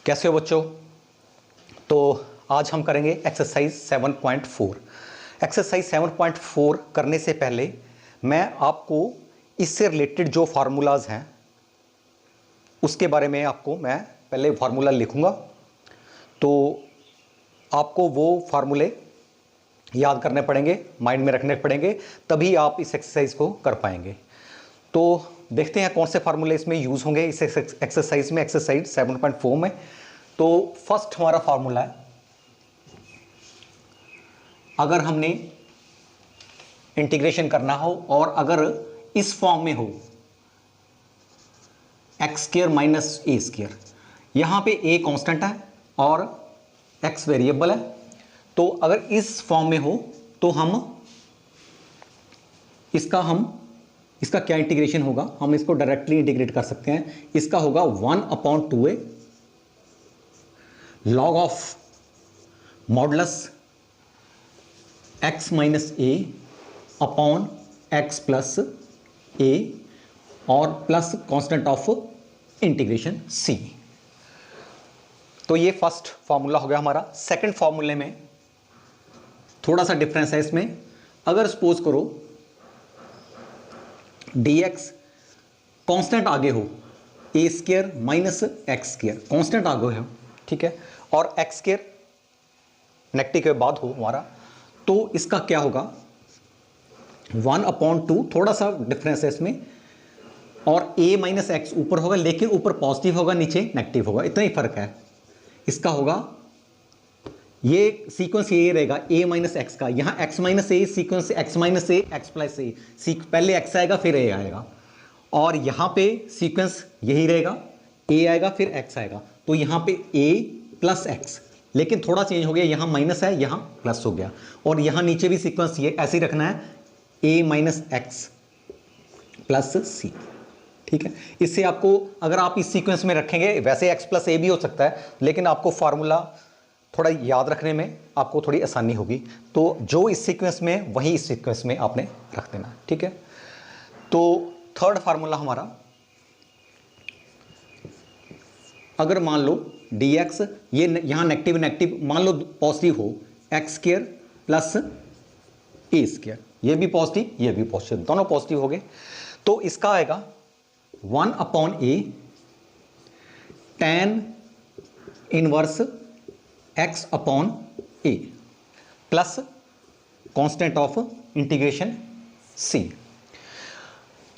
कैसे हो बच्चों। तो आज हम करेंगे एक्सरसाइज 7.4। एक्सरसाइज 7.4 करने से पहले मैं आपको इससे रिलेटेड जो फार्मूलाज हैं उसके बारे में आपको मैं पहले फार्मूला लिखूंगा, तो आपको वो फार्मूले याद करने पड़ेंगे, माइंड में रखने पड़ेंगे, तभी आप इस एक्सरसाइज को कर पाएंगे। तो देखते हैं कौन से फार्मूले इसमें यूज़ होंगे इस एक्सरसाइज में, एक्सरसाइज 7.4 में। तो फर्स्ट हमारा फार्मूला है, अगर हमने इंटीग्रेशन करना हो और अगर इस फॉर्म में हो x square minus a square, यहां पे ए कांस्टेंट है और एक्स वेरिएबल है, तो अगर इस फॉर्म में हो तो इसका क्या इंटीग्रेशन होगा, हम इसको डायरेक्टली इंटीग्रेट कर सकते हैं। इसका होगा 1/2a log of modulus x minus a upon x plus a और plus constant of integration c। तो ये फर्स्ट फॉर्मूला हो गया हमारा। सेकंड फॉर्मूले में थोड़ा सा डिफरेंस है इसमें। अगर सपोज करो dx कांस्टेंट आगे हो, a square minus x square constant आगे हो, ठीक है, और एक्स स्क्वायर नेगेटिव के बाद हो हमारा, तो इसका क्या होगा 1/2, थोड़ा सा डिफरेंस है इसमें, और a माइनस एक्स ऊपर होगा लेकिन ऊपर पॉजिटिव होगा नीचे नेगेटिव होगा, इतना ही फर्क है। इसका होगा ये सीक्वेंस ये रहेगा a माइनस एक्स का, यहाँ x माइनस ए सीक्वेंस x माइनस ए एक्स प्लस ए, पहले x आएगा फिर a आएगा, और यहाँ पे सीक्वेंस यही रहेगा, a आएगा फिर x आएगा, तो यहाँ पे a प्लस एक्स, लेकिन थोड़ा चेंज हो गया, यहाँ माइनस है यहाँ प्लस हो गया, और यहाँ नीचे भी सीक्वेंस ये ऐसे ही रखना है, a minus x plus c, ठीक है। इससे आपको अगर आप इस सीक्वेंस में रखेंगे, वैसे x प्लस ए भी हो सकता है, लेकिन आपको फार्मूला थोड़ा याद रखने में आपको थोड़ी आसानी होगी, तो जो इस सीक्वेंस में वही इस सीक्वेंस में आपने रख देना, ठीक है। तो थर्ड फार्मूला हमारा, अगर मान लो dx ये यहाँ नेगेटिव नेगेटिव मान लो पॉजिटिव हो, x square plus a square, ये भी पॉजिटिव ये भी पॉजिटिव, दोनों पॉजिटिव हो गए, तो इसका आएगा 1/a tan inverse x upon A plus constant of integration c।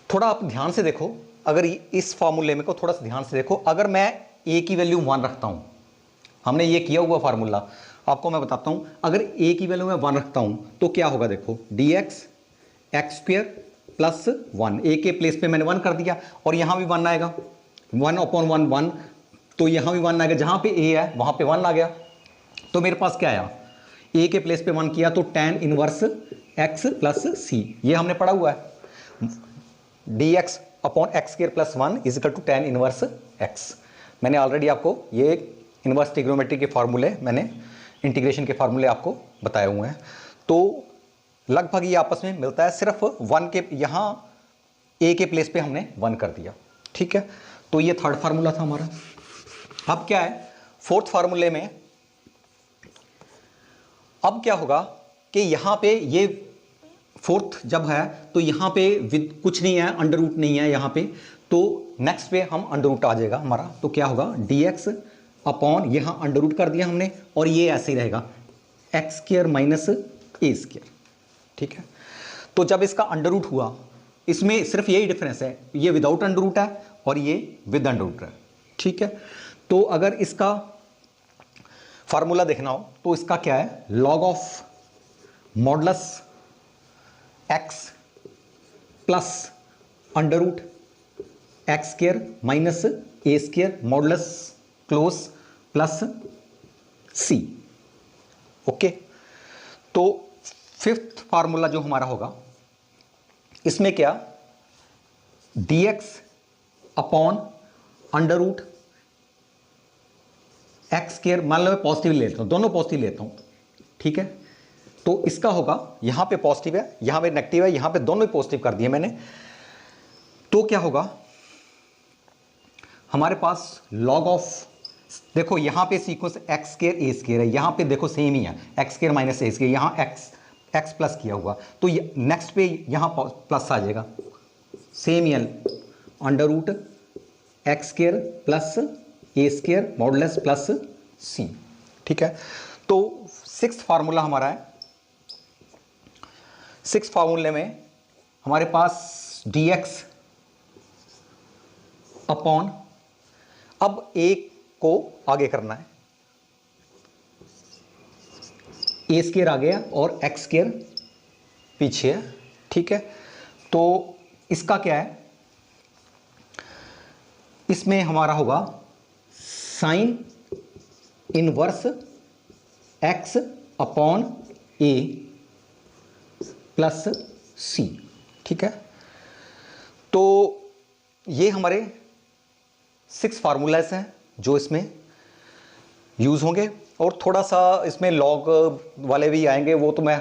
थोड़ा आप ध्यान से देखो, अगर इस फॉर्मूले में को थोड़ा सा ध्यान से देखो, अगर मैं a की वैल्यू 1 रखता हूं, हमने ये किया हुआ फार्मूला, आपको मैं बताता हूं, अगर a की वैल्यू मैं 1 रखता हूं तो क्या होगा, देखो dx x square plus 1, a के प्लेस पे मैंने 1 कर दिया, और यहां भी 1 आएगा, 1/1 1, तो यहां भी 1 आएगा, जहां पे a है वहां पे 1 आ गया, तो मेरे पास क्या आया, a के प्लेस पे 1 किया तो tan inverse x plus c, ये हमने पढ़ा हुआ है, dx upon x square plus 1 is equal to tan inverse x। मैंने ऑलरेडी आपको ये इनवर्स ट्रिग्नोमेट्री के फार्मूले, मैंने इंटीग्रेशन के फार्मूले आपको बताए हुए हैं, तो लगभग ये आपस में मिलता है, सिर्फ 1 के यहाँ a के प्लेस पे हमने 1 कर दिया, ठीक है। तो ये थर्ड फार्मूला था हमारा। अब क्या है फोर्थ फार्मूले में, अब क्या होगा कि यहां पे ये फोर्थ जब है तो यहां पे विद कुछ नहीं है, अंडर रूट नहीं है यहां पे, तो नेक्स्ट पे हम अंडर रूट आ जाएगा हमारा, तो क्या होगा dx अपॉन यहां अंडर रूट कर दिया हमने, और ये ऐसे ही रहेगा x square minus a square, ठीक है। तो जब इसका अंडर रूट हुआ, इसमें सिर्फ यही डिफरेंस है, ये विदाउट अंडर रूट है और ये विद अंडर रूट है, ठीक है। तो अगर इसका फार्मूला देखना हो तो इसका क्या है, log of modulus x plus under root x square minus a square modulus close plus c, okay. तो फिफ्थ फार्मूला जो हमारा होगा, इसमें क्या dx upon under root x square, मान लो मैं पॉजिटिव लेता हूं, दोनों पॉजिटिव लेता हूं, ठीक है, तो इसका होगा यहां पे पॉजिटिव है यहां पे नेगेटिव है, यहां पे दोनों ही पॉजिटिव कर दिए मैंने, तो क्या होगा हमारे पास लॉग ऑफ देखो यहाँ पे सीक्वेंस एक्स स्क्वायर ए स्क्वायर है, यहाँ पे देखो सेम ही है, x square minus a square, यहाँ एक्स प्लस किया हुआ, तो नेक्स्ट पे यहाँ प्लस आ जाएगा, सेम ही है, under root x square plus a square modulus plus c. ठीक है, तो सिक्स्थ फार्मूला हमारा है, सिक्स फार्मूले में हमारे पास dx अपॉन, अब एक को आगे करना है, ए स्क्वायर आ गया और एक्स स्क्वायर पीछे है। ठीक है, तो इसका क्या है, इसमें हमारा होगा साइन इनवर्स एक्स अपॉन ए प्लस सी। ठीक है, तो ये हमारे 6 फार्मूलाज हैं जो इसमें यूज़ होंगे, और थोड़ा सा इसमें लॉग वाले भी आएंगे, वो तो मैं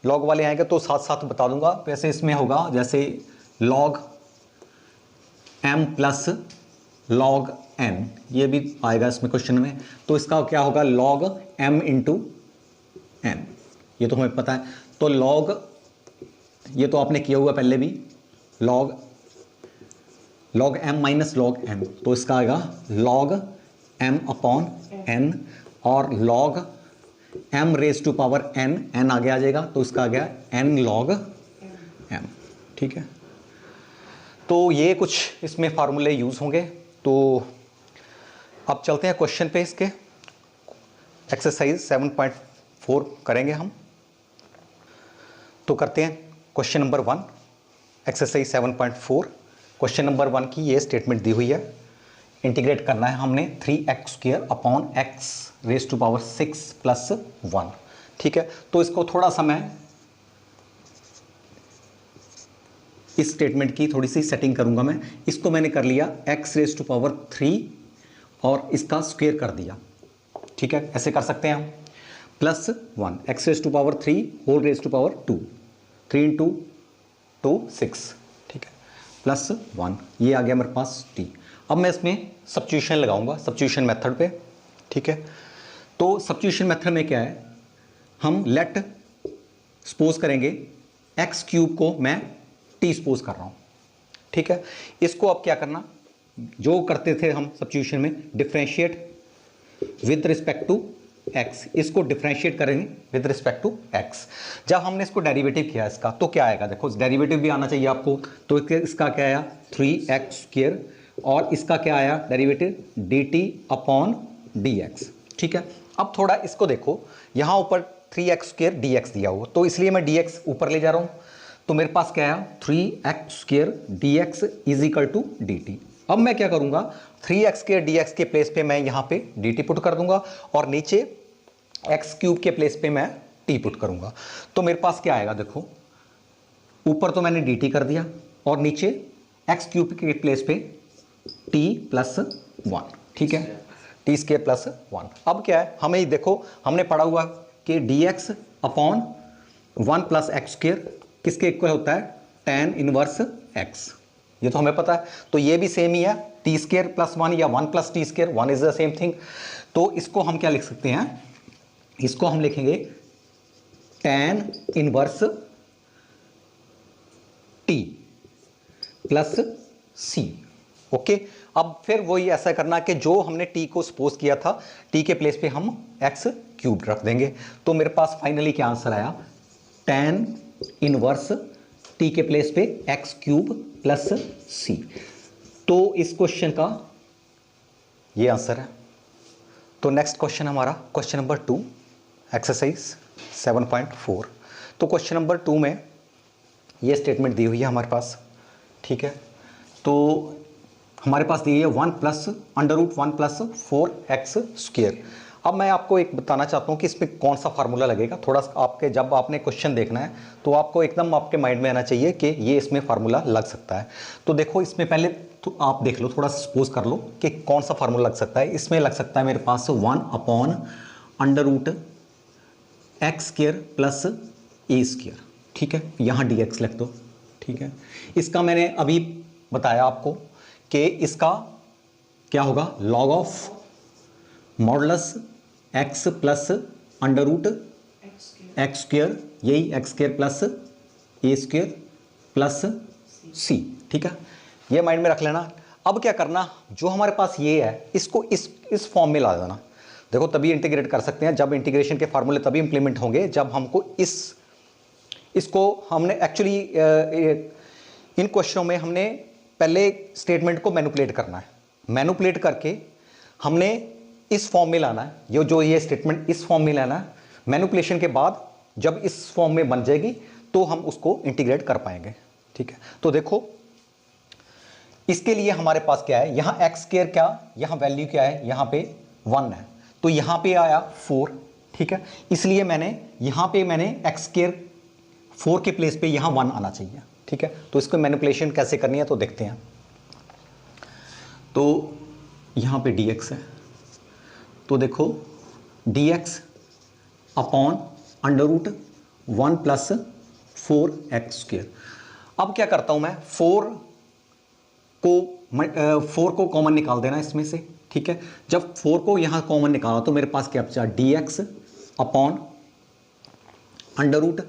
लॉग वाले आएंगे तो साथ साथ बता दूंगा। वैसे इसमें होगा जैसे log m plus log n, ये भी आएगा इसमें क्वेश्चन में, तो इसका क्या होगा लॉग m इंटू n, ये तो हमें पता है। तो लॉग, ये तो आपने किया हुआ पहले भी, log m minus log m, तो इसका आएगा लॉग m अपॉन n, और log m raise to power n आगे आ जाएगा, तो इसका आ गया n लॉग m। ठीक है, तो ये कुछ इसमें फार्मूले यूज़ होंगे। तो अब चलते हैं क्वेश्चन पे, इसके एक्सरसाइज 7.4 करेंगे हम। तो करते हैं question number 1, exercise 7.4। Question number 1 की ये स्टेटमेंट दी हुई है, इंटीग्रेट करना है हमने 3x square upon x raise to power 6 plus 1। ठीक है, तो इसको थोड़ा सा मैं इस स्टेटमेंट की थोड़ी सी सेटिंग करूंगा। मैं इसको मैंने कर लिया x रेज टू पावर 3 और इसका स्क्वायर कर दिया। ठीक है, ऐसे कर सकते हैं हम, plus 1 x raise to power 3 whole raise to power 2, 3 into 2 6। ठीक है, प्लस 1, ये आ गया मेरे पास t। अब मैं इसमें सब्स्टिट्यूशन लगाऊंगा, सब्स्टिट्यूशन मेथड पे। ठीक है, तो सब्स्टिट्यूशन मेथड में क्या है, हम लेट सपोज करेंगे एक्स क्यूब को मैं टी सपोज कर रहा हूं। ठीक है, इसको अब क्या करना, जो करते थे हम सब्स्टिट्यूशन में, differentiate with respect to x, इसको डिफरेंशिएट करेंगे विद रिस्पेक्ट टू एक्स। जब हमने इसको डेरिवेटिव किया इसका, तो क्या आएगा, देखो डेरिवेटिव भी आना चाहिए आपको, तो इसका क्या आया 3x स्क्वायर, और इसका क्या आया डेरिवेटिव dt अपॉन dx। ठीक है, अब थोड़ा इसको देखो, यहाँ ऊपर 3x स्क्वायर dx दिया हुआ, तो इसलिए मैं dx ऊपर ले जा रहा हूँ, तो मेरे पास क्या आया 3x square dx is equal to dt। अब मैं क्या करूँगा, 3x स्क्वायर dx के प्लेस पे मैं यहाँ पे dt पुट कर दूंगा, और नीचे x क्यूब के प्लेस पे मैं t पुट करूँगा। तो मेरे पास क्या आएगा, देखो ऊपर तो मैंने dt कर दिया, और नीचे x क्यूब के प्लेस पे t प्लस 1। ठीक है, टी स्क्वायर प्लस 1। अब क्या है, हमें देखो हमने पढ़ा हुआ कि dx upon 1 plus x square किसके इक्वल होता है, tan इनवर्स x, ये तो हमें पता है। तो ये भी सेम ही है, टी स्क्वायर प्लस 1 या 1 plus T square, 1 is the same thing. तो इसको हम क्या लिख सकते हैं, इसको हम लिखेंगे tan inverse t plus c। Okay, अब फिर वही ऐसा करना कि जो हमने t को सपोज किया था, t के प्लेस पे हम x क्यूब रख देंगे। तो मेरे पास फाइनली क्या आंसर आया, tan इनवर्स t के प्लेस पे x क्यूब प्लस c। तो इस क्वेश्चन का ये आंसर है। तो नेक्स्ट क्वेश्चन हमारा क्वेश्चन नंबर 2, एक्सरसाइज 7.4। तो क्वेश्चन नंबर 2 में ये स्टेटमेंट दी हुई है हमारे पास। ठीक है, तो हमारे पास दी है 1 plus under root 1 plus 4x square. अब मैं आपको एक बताना चाहता हूँ कि इसमें कौन सा फार्मूला लगेगा। थोड़ा आपके जब आपने क्वेश्चन देखना है तो आपको एकदम आपके माइंड में आना चाहिए कि ये इसमें फार्मूला लग सकता है। तो देखो इसमें पहले तो आप देख लो, थोड़ा सपोज कर लो कि कौन सा फार्मूला लग सकता है। इसमें लग सकता है मेरे पास 1 upon under root x square plus a square. ठीक है, यहाँ डी एक्स लिख दो। ठीक है, इसका मैंने अभी बताया आपको कि इसका क्या होगा, log of modulus x plus under root x square, यही x square plus a square plus c. ठीक है, ये माइंड में रख लेना। अब क्या करना, जो हमारे पास ये है इसको इस फॉर्म में ला देना। देखो तभी इंटीग्रेट कर सकते हैं, जब इंटीग्रेशन के फार्मूले तभी इंप्लीमेंट होंगे जब हमको इसको हमने एक्चुअली इन क्वेश्चनों में हमने पहले स्टेटमेंट को मैनिपुलेट करना है, मैनिपुलेट करके हमने इस फॉर्म में लाना है, ये स्टेटमेंट इस फॉर्म में लाना है। मैनिपुलेशन के बाद जब इस फॉर्म में बन जाएगी तो हम उसको इंटीग्रेट कर पाएंगे। ठीक है, तो देखो इसके लिए हमारे पास क्या है, यहां एक्स स्क्वायर क्या, यहां वैल्यू क्या है, यहां पे 1 है, तो यहां पे आया 4। ठीक है, इसलिए यहां पे मैंने एक्स स्क्वायर 4 के प्लेस पे यहां 1 आना चाहिए। ठीक है, तो इसको मैनिपुलेशन कैसे करनी है तो देखते हैं। तो यहां पे dx है, तो देखो dx upon under root 1 plus 4x square. अब क्या करता हूं मैं, 4 को कॉमन निकाल देना इसमें से। ठीक है, जब 4 को यहां कॉमन निकाला तो मेरे पास क्या बचा, dx अपॉन अंडर रूट,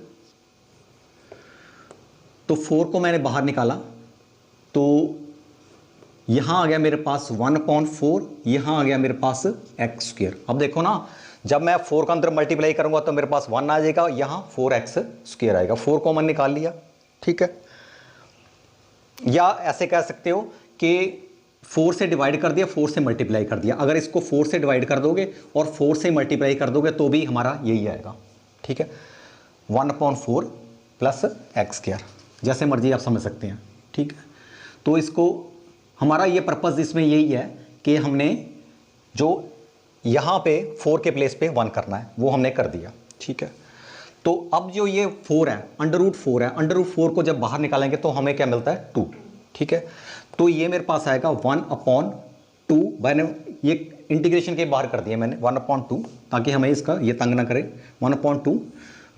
तो 4 को मैंने बाहर निकाला तो यहां आ गया मेरे पास 1/4, यहां आ गया मेरे पास एक्स स्क्वायर। अब देखो ना, जब मैं 4 का अंदर मल्टीप्लाई करूंगा तो मेरे पास 1 आ जाएगा, यहां 4x स्क्वायर आएगा, 4 कॉमन निकाल लिया। ठीक है, या ऐसे कह सकते हो कि 4 से डिवाइड कर दिया, 4 से मल्टीप्लाई कर दिया। अगर इसको 4 से डिवाइड कर दोगे और 4 से मल्टीप्लाई कर दोगे तो भी हमारा यही आएगा। ठीक है, 1/4 प्लस एक्स स्क्वायर, जैसे मर्जी आप समझ सकते हैं। ठीक है, तो इसको हमारा ये पर्पस इसमें यही है कि हमने जो यहाँ पे 4 के प्लेस पे 1 करना है वो हमने कर दिया। ठीक है, तो अब जो ये 4 है, अंडर रूट 4 है, अंडर रूट 4 को जब बाहर निकालेंगे तो हमें क्या मिलता है, 2। ठीक है, तो ये मेरे पास आएगा 1/2, मैंने ये इंटीग्रेशन के बाहर कर दिया मैंने 1/2 ताकि हमें इसका ये तंग ना करे। 1/2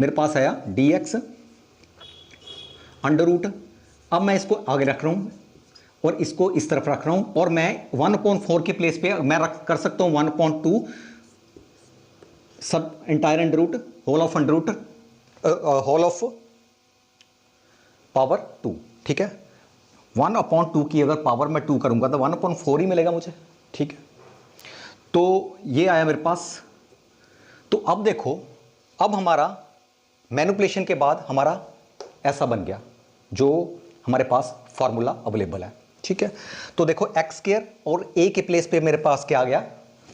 मेरे पास आया dx अंडर रूट। अब मैं इसको आगे रख रहा हूँ और इसको इस तरफ रख रहा हूँ, और मैं 1/4 के प्लेस पे मैं कर सकता हूँ 1/2 सब entire under root, whole of under root, whole of power 2। ठीक है, 1/2 की अगर पावर मैं 2 करूंगा तो 1/4 ही मिलेगा मुझे। ठीक है, तो ये आया मेरे पास। तो अब देखो, अब हमारा मैनिपुलेशन के बाद हमारा ऐसा बन गया जो हमारे पास फार्मूला अवेलेबल है। ठीक है, तो देखो एक्स स्क्वायर और ए के प्लेस पे मेरे पास क्या आ गया,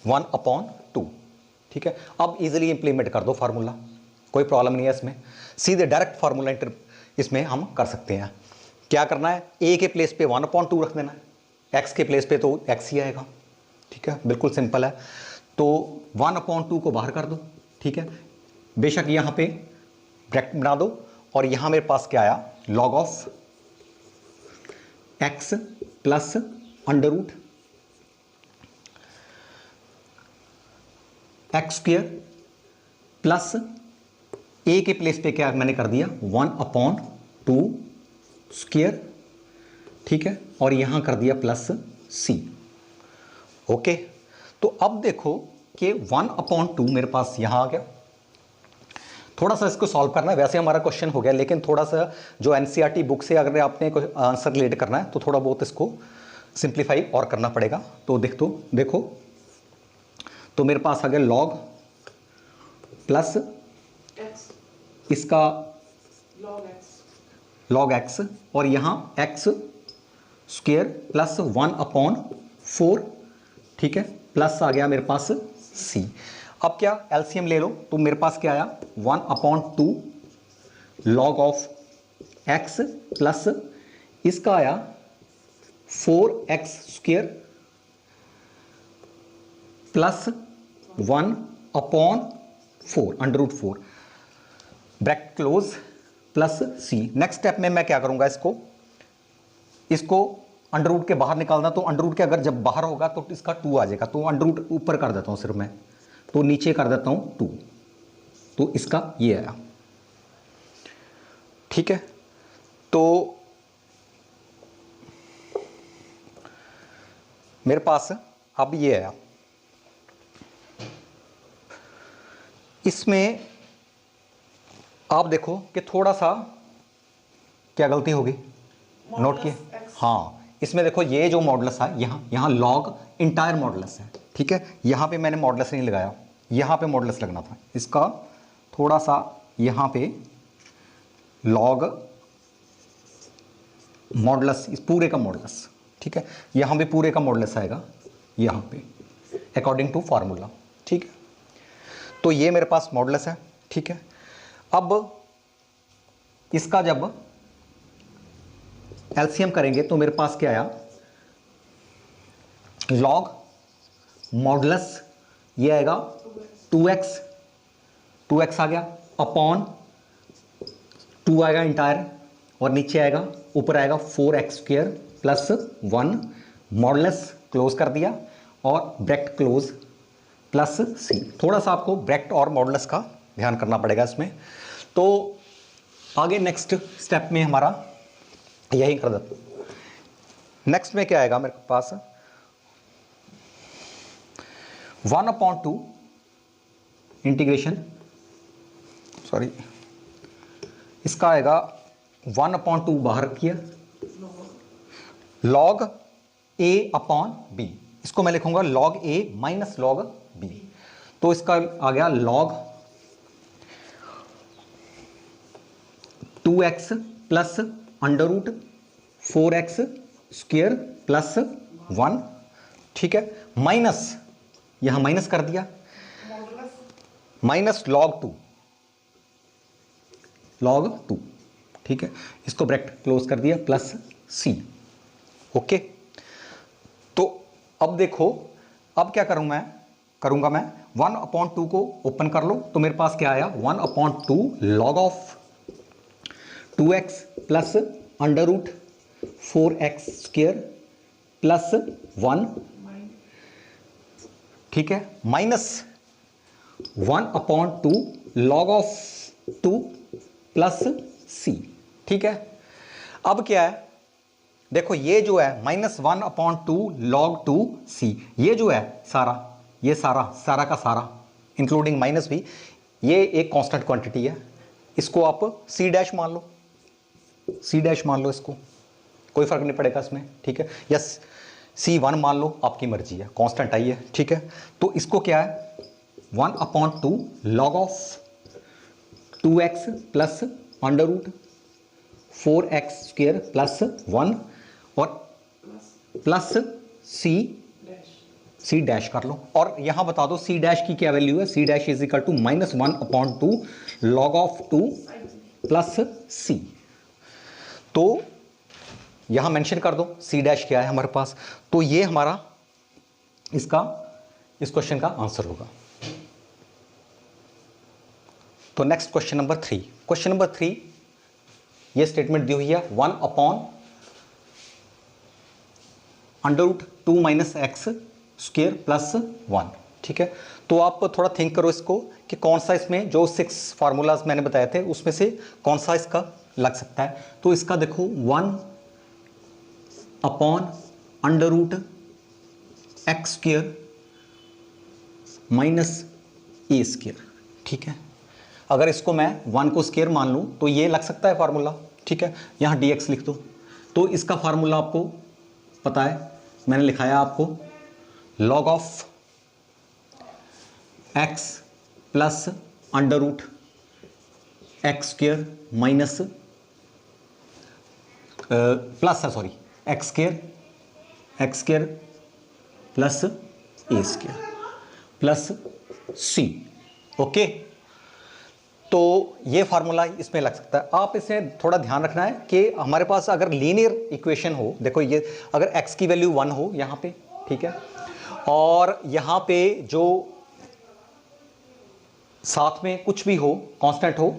1/2। ठीक है, अब इजीली इंप्लीमेंट कर दो फार्मूला, कोई प्रॉब्लम नहीं है इसमें, सीधे डायरेक्ट फार्मूला इसमें हम कर सकते हैं। क्या करना है, ए के प्लेस पे 1/2 रख देना है, एक्स के प्लेस पे तो एक्स ही आएगा। ठीक है, बिल्कुल सिंपल है। तो 1/2 को बाहर कर दो। ठीक है, बेशक यहाँ पे ब्रैकेट बना दो, और यहाँ मेरे पास क्या आया, log of x plus under root x square plus a के प्लेस पे क्या मैंने कर दिया, 1/2 स्क्वायर। ठीक है, और यहां कर दिया प्लस सी। ओके, तो अब देखो कि 1/2 मेरे पास यहां आ गया। थोड़ा सा इसको सॉल्व करना है, वैसे हमारा क्वेश्चन हो गया, लेकिन थोड़ा सा जो एनसीईआरटी बुक से अगर आपने आंसर रिलेट करना है तो थोड़ा बहुत इसको सिंप्लीफाई और करना पड़ेगा। तो देखो तो मेरे पास आ गया लॉग प्लस इसका लॉग एक्स, और यहां एक्स स्क्वायर प्लस 1/4। ठीक है, प्लस आ गया मेरे पास सी। अब क्या एलसीएम ले लो, तो मेरे पास क्या आया, 1/2 लॉग ऑफ एक्स प्लस इसका आया 4x square plus 1/4 under root 4 bracket close plus c. Next step में मैं क्या करूंगा, इसको अंडर रूट के बाहर निकालना, तो अंडर रूट के अगर जब बाहर होगा तो इसका 2 आ जाएगा, तो अंडर रूट ऊपर कर देता हूं सिर्फ मैं, तो नीचे कर देता हूं 2, तो इसका ये आया। ठीक है, तो मेरे पास अब ये आया इसमें आप देखो कि थोड़ा सा क्या गलती होगी, नोट किए? हाँ, इसमें देखो ये जो मॉडुलस है यहाँ लॉग इंटायर मॉडुलस है, ठीक है। यहाँ पे मैंने मॉडुलस नहीं लगाया, यहाँ पे मॉडुलस लगना था इसका, थोड़ा सा यहाँ पे लॉग मॉडुलस, इस पूरे का मॉडुलस, ठीक है। यहाँ पे पूरे का मॉडुलस आएगा यहाँ पे अकॉर्डिंग टू फार्मूला, ठीक है। तो ये मेरे पास मॉडुलस है, ठीक है। अब इसका जब एलसीएम करेंगे तो मेरे पास क्या आया, लॉग मॉडुलस ये आएगा 2x आ गया अपॉन 2 आएगा इंटायर, और नीचे आएगा, ऊपर आएगा 4x² प्लस 1, मॉडुलस क्लोज कर दिया और ब्रैकेट क्लोज प्लस c। थोड़ा सा आपको ब्रैकेट और मॉडुलस का ध्यान करना पड़ेगा इसमें। तो आगे नेक्स्ट स्टेप में हमारा यही कर देते। नेक्स्ट में क्या आएगा मेरे पास, 1/2 इंटीग्रेशन, सॉरी इसका आएगा 1/2 बाहर किया, लॉग a अपॉन b, इसको मैं लिखूंगा log a minus log b। तो इसका आ गया log 2x plus under root 4x² plus 1, ठीक है, माइनस यहां माइनस कर दिया, माइनस log 2, ठीक है, इसको ब्रैकेट क्लोज कर दिया प्लस c। ओके, तो अब देखो, अब क्या करूंगा मैं 1/2 को ओपन कर लो, तो मेरे पास क्या आया, 1/2 log of 2x plus under root 4x² plus 1, ठीक है, minus 1/2 log of 2 plus c, ठीक है। अब क्या है, देखो ये जो है -1/2 log 2c, ये जो है ये सारा का सारा इंक्लूडिंग माइनस भी, ये एक कांस्टेंट क्वांटिटी है, इसको आप c डैश मान लो, इसको कोई फर्क नहीं पड़ेगा इसमें, ठीक है, या c1 मान लो, आपकी मर्जी है, कांस्टेंट आई है, ठीक है। तो इसको क्या है, 1/2 log of 2x plus under root 4x² plus 1 और प्लस c डैश कर लो, और यहां बता दो c डैश की क्या वैल्यू है, c dash is equal to -1/2 log of 2 plus c। तो यहां मेंशन कर दो c डैश क्या है हमारे पास, तो ये हमारा इस क्वेश्चन का आंसर होगा। तो नेक्स्ट क्वेश्चन नंबर 3, ये स्टेटमेंट दी हुई है 1/√2 - x² प्लस 1, ठीक है। तो आप थोड़ा थिंक करो इसको कि कौन सा इसमें जो 6 फार्मूलाज मैंने बताए थे उसमें से कौन सा इसका लग सकता है। तो इसका देखो 1/√x² माइनस a², ठीक है। अगर इसको मैं 1 को स्क्वायर मान लूँ तो ये लग सकता है फार्मूला, ठीक है। यहाँ dx लिख दो, तो इसका फार्मूला आपको पता है, मैंने लिखाया आपको log of x plus √x² minus plus है, sorry, x² plus a² plus c। Okay, तो ये फार्मूला इसमें लग सकता है। आप इसमें थोड़ा ध्यान रखना है कि हमारे पास अगर लीनियर इक्वेशन हो, देखो ये अगर x की वैल्यू 1 हो यहाँ पे, ठीक है, और यहाँ पे जो साथ में कुछ भी हो, कांस्टेंट हो,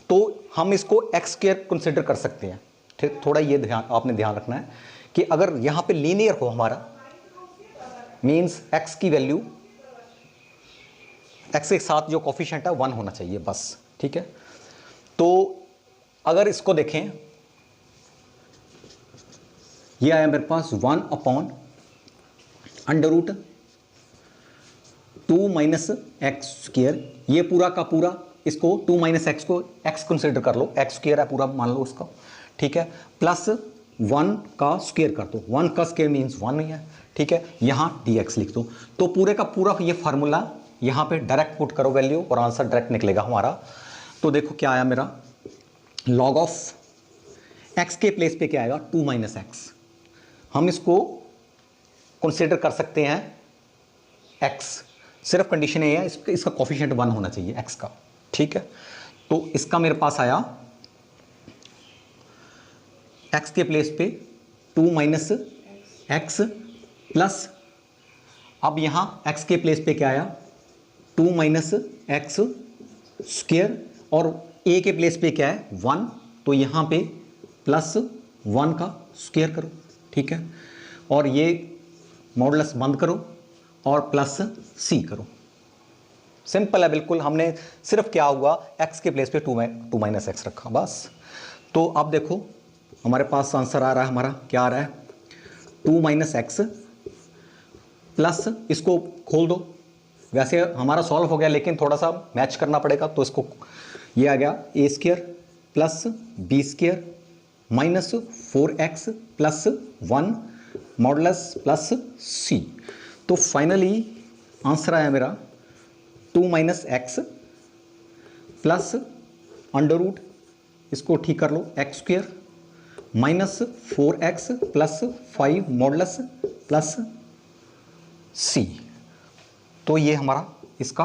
तो हम इसको x² कंसिडर कर सकते हैं, ठीक। थोड़ा ये आपने ध्यान रखना है कि अगर यहाँ पे लीनियर हो हमारा, मीन्स x की वैल्यू, x के साथ जो कोफिशिएंट है 1 होना चाहिए बस, ठीक है। तो अगर इसको देखें, ये आया मेरे पास 1/√2 2 माइनस एक्स स्क्र, ये पूरा का पूरा इसको 2 माइनस एक्स को एक्स कंसिडर कर लो, एक्स स्क्र है पूरा मान लो उसका, ठीक है, प्लस 1 का स्क्र कर दो, 1 का स्क्र मीन्स 1 ही है, ठीक है, यहाँ dx लिख दो। तो पूरे का पूरा ये फार्मूला यहाँ पे डायरेक्ट पुट करो वैल्यू और आंसर डायरेक्ट निकलेगा हमारा। तो देखो क्या आया मेरा, लॉग ऑफ x के प्लेस पे क्या आएगा 2 माइनस एक्स, हम इसको कंसिडर कर सकते हैं x, सिर्फ कंडीशन ये है इसका कोफिशिएंट 1 होना चाहिए x का, ठीक है। तो इसका मेरे पास आया x के प्लेस पे 2 माइनस एक्स प्लस, अब यहाँ x के प्लेस पे क्या आया 2 माइनस एक्स स्क्वायर और a के प्लेस पे क्या है 1, तो यहाँ पे प्लस 1 का स्क्वायर करो, ठीक है, और ये मॉडुलस बंद करो और प्लस c करो। सिंपल है बिल्कुल, हमने सिर्फ क्या हुआ x के प्लेस पे 2 माइनस एक्स रखा बस। तो अब देखो हमारे पास आंसर आ रहा है, हमारा क्या आ रहा है 2 माइनस एक्स प्लस, इसको खोल दो, वैसे हमारा सॉल्व हो गया लेकिन थोड़ा सा मैच करना पड़ेगा, तो इसको ये आ गया a square plus b square minus 4x plus 1 modulus plus c। तो फाइनली आंसर आया मेरा 2 minus x plus under root, इसको ठीक कर लो x square minus 4x plus 5 modulus plus c। तो ये हमारा इसका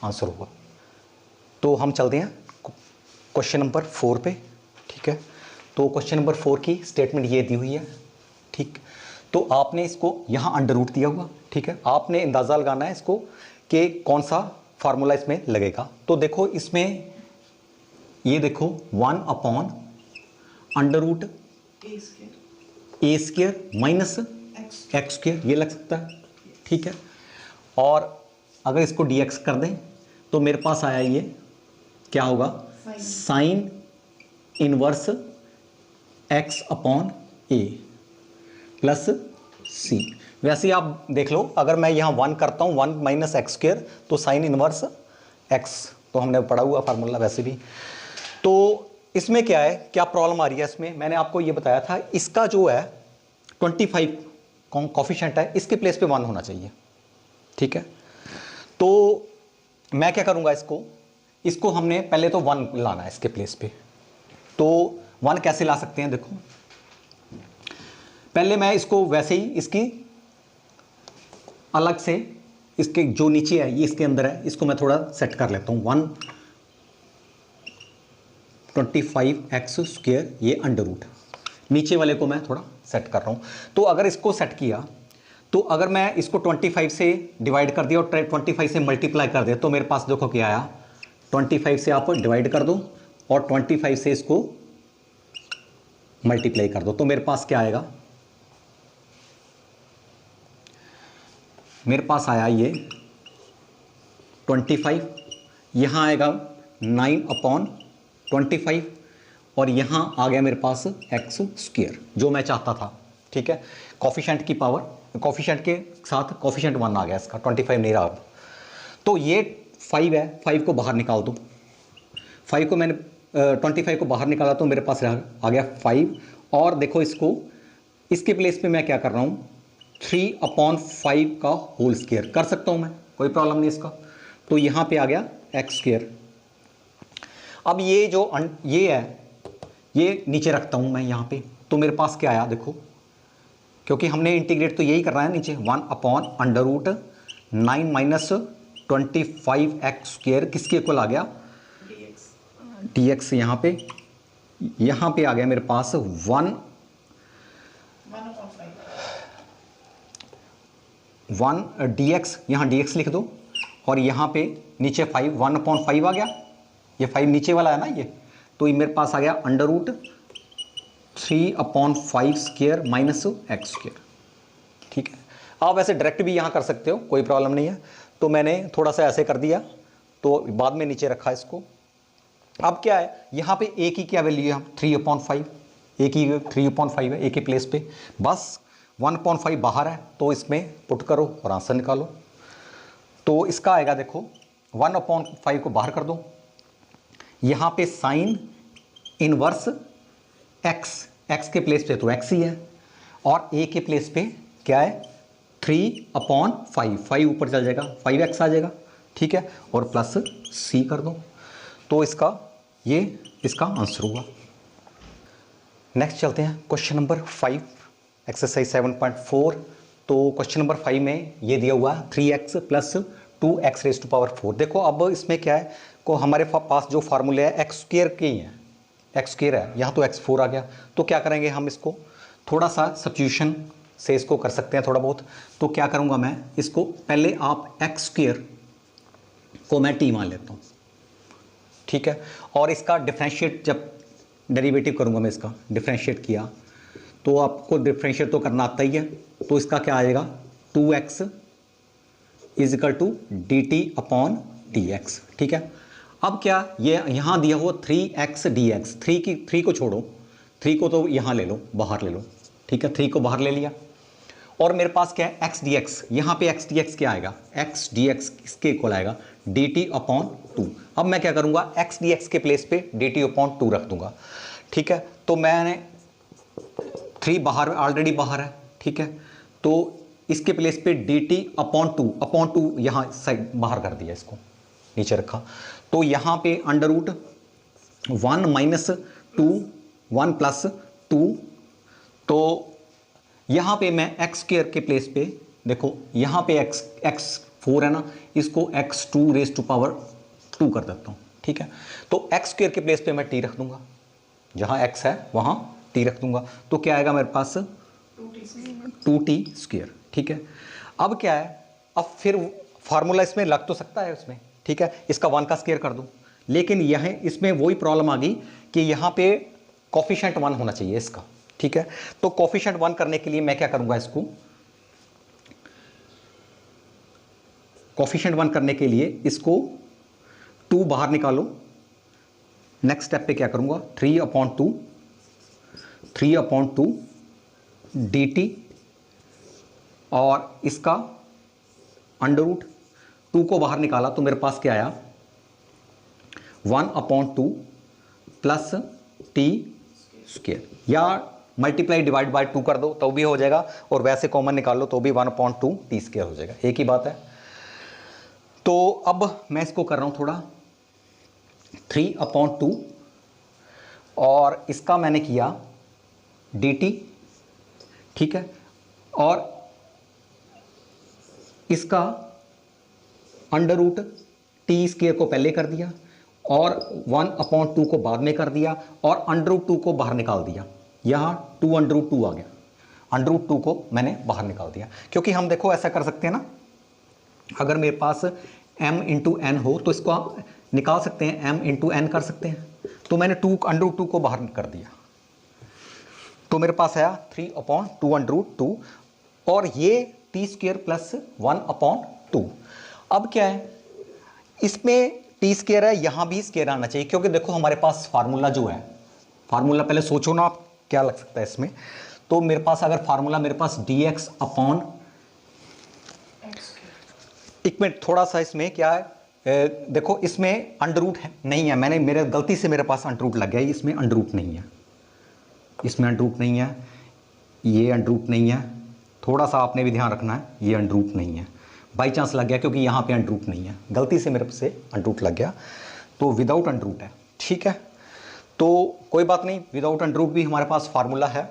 आंसर होगा। तो हम चलते हैं क्वेश्चन नंबर 4 पे, ठीक है। तो क्वेश्चन नंबर 4 की स्टेटमेंट ये दी हुई है, ठीक। तो आपने इसको यहाँ अंडर रूट दिया हुआ, ठीक है, आपने अंदाज़ा लगाना है इसको कि कौन सा फार्मूला इसमें लगेगा। तो देखो इसमें ये देखो 1 अपॉन अंडर रूट ए स्क्वायर माइनस एक्स स्क्वायर ये लग सकता है, ठीक है। और अगर इसको dx कर दें तो मेरे पास आया ये क्या होगा साइन इनवर्स x अपॉन ए प्लस सी। वैसे ही आप देख लो, अगर मैं यहाँ 1 करता हूँ 1 माइनस एक्स स्क्वायर तो साइन इनवर्स x, तो हमने पढ़ा हुआ फार्मूला वैसे भी। तो इसमें क्या है, क्या प्रॉब्लम आ रही है इसमें, मैंने आपको ये बताया था, इसका जो है 25 कोफिशिएंट है, इसके प्लेस पे 1 होना चाहिए, ठीक है। तो मैं क्या करूँगा, इसको हमने पहले तो 1 लाना है इसके प्लेस पे। तो 1 कैसे ला सकते हैं, देखो पहले मैं इसको वैसे ही इसकी अलग से, इसके जो नीचे है ये इसके अंदर है, इसको मैं थोड़ा सेट कर लेता हूँ 125x स्क्वायर, ये अंडर रूट, नीचे वाले को मैं थोड़ा सेट कर रहा हूँ। तो अगर इसको सेट किया तो अगर मैं इसको 25 से डिवाइड कर दिया और 25 से मल्टीप्लाई कर दिया तो मेरे पास देखो क्या आया, 25 से आप डिवाइड कर दो और 25 से इसको मल्टीप्लाई कर दो, तो मेरे पास क्या आएगा, मेरे पास आया ये 25, यहाँ आएगा 9 अपॉन 25 और यहाँ आ गया मेरे पास एक्स स्क्वायर जो मैं चाहता था, ठीक है। कोफिशिएंट की पावर, कोफिशिएंट के साथ कोफिशिएंट 1 आ गया, इसका 25 नहीं रहा। तो ये 5 है, 5 को बाहर निकाल दो, 5 को मैंने 25 को बाहर निकाला तो मेरे पास आ गया 5। और देखो इसको, इसके प्लेस पे मैं क्या कर रहा हूँ 3 अपॉन 5 का होल स्क्वायर कर सकता हूँ मैं, कोई प्रॉब्लम नहीं इसका। तो यहाँ पे आ गया एक्स स्क्वायर। अब ये जो ये है ये नीचे रखता हूँ मैं यहाँ पे, तो मेरे पास क्या आया देखो, क्योंकि हमने इंटीग्रेट तो यही करना है नीचे, 1 upon under root 9 minus 25 x square किसके इक्वल आ गया dx। यहाँ पे आ गया मेरे पास 1 dx, यहाँ dx लिख दो और यहाँ पे नीचे 5, 1 अपॉन 5 आ गया, ये 5 नीचे वाला है ना ये, तो ये मेरे पास आ गया under root 3 upon 5 square minus x square, ठीक है। आप वैसे डायरेक्ट भी यहाँ कर सकते हो, कोई प्रॉब्लम नहीं है, तो मैंने थोड़ा सा ऐसे कर दिया तो बाद में नीचे रखा इसको। अब क्या है यहाँ पे a की क्या वैल्यू है, 3 अपॉन 5, a की 3 अपॉन 5 है a के प्लेस पे, बस 1 अपॉन 5 बाहर है तो इसमें पुट करो और आंसर निकालो, तो इसका आएगा देखो 1/5 को बाहर कर दो, यहाँ पे साइन इनवर्स एक्स के प्लेस पे तो एक्स ही है, और ए के प्लेस पे क्या है 3/5, 5 ऊपर चल जाएगा 5x आ जाएगा, ठीक है, और प्लस c कर दो। तो ये इसका आंसर होगा। नेक्स्ट चलते हैं क्वेश्चन नंबर 5, एक्सरसाइज 7.4। तो क्वेश्चन नंबर 5 में ये दिया हुआ 3x + 2x⁴। देखो अब इसमें क्या है को हमारे पास जो फार्मूले है x² के ही हैं, x² है, यहाँ तो x4 आ गया। तो क्या करेंगे हम इसको थोड़ा सा सब्स्टिट्यूशन से इसको कर सकते हैं थोड़ा बहुत। तो क्या करूँगा मैं इसको पहले आप x² को मैं t मान लेता हूँ, ठीक है, और इसका डिफरेंशिएट जब डेरिवेटिव करूँगा मैं इसका डिफरेंशिएट किया तो आपको डिफरेंशिएट तो करना आता ही है। तो इसका क्या आएगा 2x = dt/dx, ठीक है। अब क्या ये यहाँ दिया हुआ 3x dx, 3 को छोड़ो, 3 को तो यहाँ ले लो, बाहर ले लो, ठीक है, 3 को बाहर ले लिया, और मेरे पास क्या है x dx, यहाँ पे x dx क्या आएगा x dx इसके इक्वल आएगा dt/2। अब मैं क्या करूँगा x dx के प्लेस पे dt/2 रख दूंगा, ठीक है। तो मैंने 3 बाहर ऑलरेडी बाहर है, ठीक है, तो इसके प्लेस पे dt/2 यहाँ साइड बाहर कर दिया, इसको नीचे रखा। तो यहाँ पे √1 - 2 1 + 2, तो यहाँ पे मैं x² के प्लेस पे देखो यहाँ पे x4 है ना, इसको x2⁻² कर देता हूँ, ठीक है। तो x² के प्लेस पे मैं t रख दूंगा, जहाँ x है वहाँ t रख दूंगा। तो क्या आएगा मेरे पास 2t², ठीक है। अब क्या है, अब फिर फार्मूला इसमें लग तो सकता है उसमें, ठीक है, इसका 1 का स्क्वायर कर दूं, लेकिन यह इसमें वही प्रॉब्लम आ गई कि यहाँ पे कोफिशिएंट 1 होना चाहिए इसका, ठीक है। तो कोफिशिएंट 1 करने के लिए मैं क्या करूंगा, इसको कोफिशिएंट 1 करने के लिए इसको 2 बाहर निकालो। नेक्स्ट स्टेप पे क्या करूंगा 3/2 dt, और इसका √2 को बाहर निकाला तो मेरे पास क्या आया 1/2 + t², या मल्टीप्लाई डिवाइड बाय 2 कर दो तो भी हो जाएगा, और वैसे कॉमन निकाल लो तो भी 1/2 t² हो जाएगा, एक ही बात है। तो अब मैं इसको कर रहा हूं थोड़ा 3/2, और इसका मैंने किया dt, ठीक है, और इसका √t² को पहले कर दिया, और 1/2 को बाद में कर दिया, और √2 को बाहर निकाल दिया, यहाँ 2√2 आ गया, √2 को मैंने बाहर निकाल दिया। क्योंकि हम देखो ऐसा कर सकते हैं ना, अगर मेरे पास m × n हो तो इसको आप निकाल सकते हैं, m × n कर सकते हैं। तो मैंने √2 को बाहर कर दिया, तो मेरे पास आया 3/2 और ये t² + 1/2। अब क्या है इसमें t² है, यहाँ भी स्क्वायर आना चाहिए, क्योंकि देखो हमारे पास फार्मूला जो है, फार्मूला पहले सोचो ना आप क्या लग सकता है इसमें। तो मेरे पास अगर फार्मूला मेरे पास dx/, एक मिनट थोड़ा सा इसमें क्या है देखो इसमें √ है नहीं है, मैंने मेरे गलती से मेरे पास √ लग गया, इसमें √ नहीं है, इसमें √ नहीं है, ये √ नहीं है, थोड़ा सा आपने भी ध्यान रखना है, ये √ नहीं है, बाई चांस लग गया क्योंकि यहाँ पे √ नहीं है, गलती से मेरे से √ लग गया, तो विदाउट √ है, ठीक है। तो कोई बात नहीं, विदाउट √ भी हमारे पास फार्मूला है।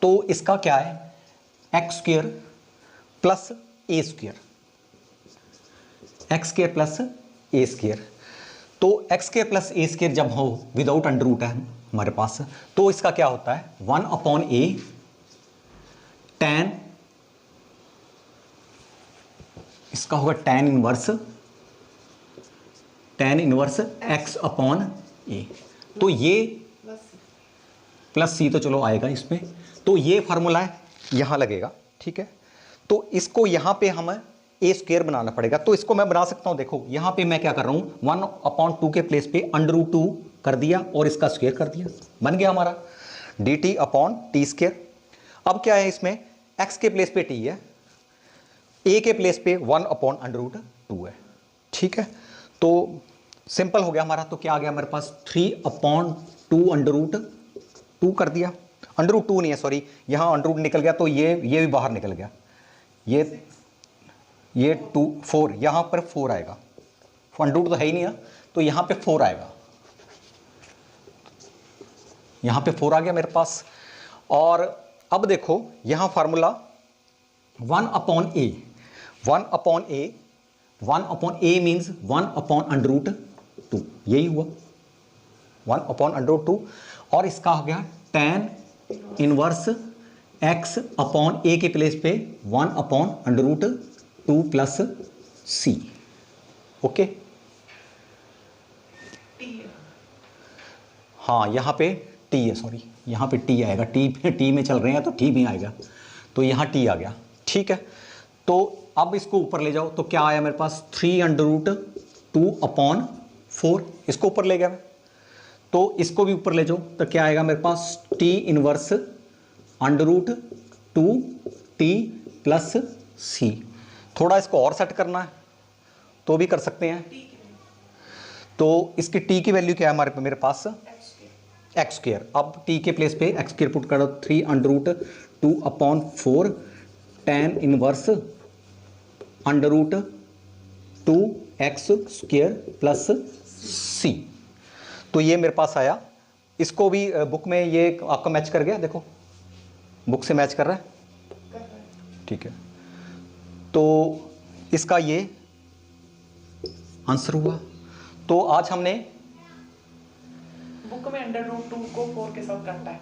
तो इसका क्या है x² + a², x² + a²। तो x² + a² जब हो विदाउट √ है हमारे पास, तो इसका क्या होता है 1/a tan, इसका होगा tan इनवर्स x/a। तो ये प्लस c तो चलो आएगा इसमें, तो ये फार्मूला है यहां लगेगा, ठीक है। तो इसको यहां पे हम a² बनाना पड़ेगा, तो इसको मैं बना सकता हूं, देखो यहां पे मैं क्या कर रहा हूं 1/2 के प्लेस पे √2 कर दिया और इसका स्क्वायर कर दिया, बन गया हमारा dt/t²। अब क्या है इसमें x के प्लेस पे t है, ए के प्लेस पे 1/√2 है, ठीक है। तो सिंपल हो गया हमारा, तो क्या आ गया मेरे पास 3/2√2 कर दिया, √2 नहीं है सॉरी, यहाँ √2 निकल गया तो ये भी बाहर निकल गया, ये 2 4 यहाँ पर 4 आएगा, √2 तो है ही नहीं है, तो यहाँ पे 4 आएगा, यहाँ पे 4 आ गया मेरे पास। और अब देखो यहाँ फार्मूला 1/a, 1/a मीन्स 1/√2, यही हुआ 1/√2, और इसका हो गया tan इनवर्स x/a के प्लेस पे 1/√2 प्लस c, ओके। हाँ यहाँ पे t है, सॉरी यहाँ पे t आएगा, t में चल रहे हैं तो t में आएगा, तो यहाँ t आ गया, ठीक है। तो अब इसको ऊपर ले जाओ, तो क्या आया मेरे पास 3√2/4, इसको ऊपर ले गया मैं, तो इसको भी ऊपर ले जाओ, तो क्या आएगा मेरे पास t inverse √2t plus c। थोड़ा इसको और सेट करना है तो भी कर सकते हैं, तो इसकी t की वैल्यू क्या है हमारे पे, मेरे पास x²। अब t के प्लेस पे x² पुट करो, 3√2/4 tan inverse √2x² plus c, तो ये मेरे पास आया। इसको भी बुक में ये आपका मैच कर गया, देखो बुक से मैच कर रहा है, ठीक है। तो इसका ये आंसर हुआ। तो आज हमने बुक में √2 को 4 के साथ काटा है,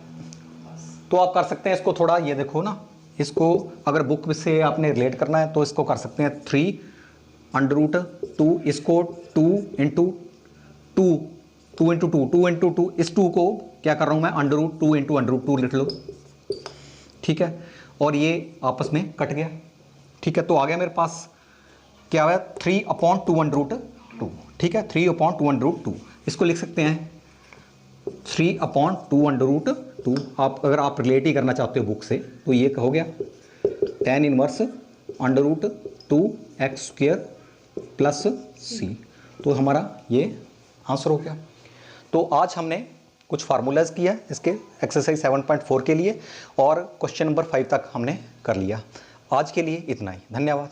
तो आप कर सकते हैं इसको थोड़ा, ये देखो ना, इसको अगर बुक से आपने रिलेट करना है तो इसको कर सकते हैं 3√2, इसको 2 × 2, इस 2 को क्या कर रहा हूँ मैं, √2 × √2 लिख लो, ठीक है। और ये आपस में कट गया, ठीक है। तो आ गया मेरे पास क्या हुआ, 3/2√2, ठीक है, 3/2√2, इसको लिख सकते हैं 3/2√2। आप अगर आप रिलेट ही करना चाहते हो बुक से तो ये हो गया tan inverse √2x² plus c, तो हमारा ये आंसर हो गया। तो आज हमने कुछ फार्मूलाज किया इसके एक्सरसाइज 7.4 के लिए, और क्वेश्चन नंबर 5 तक हमने कर लिया। आज के लिए इतना ही, धन्यवाद।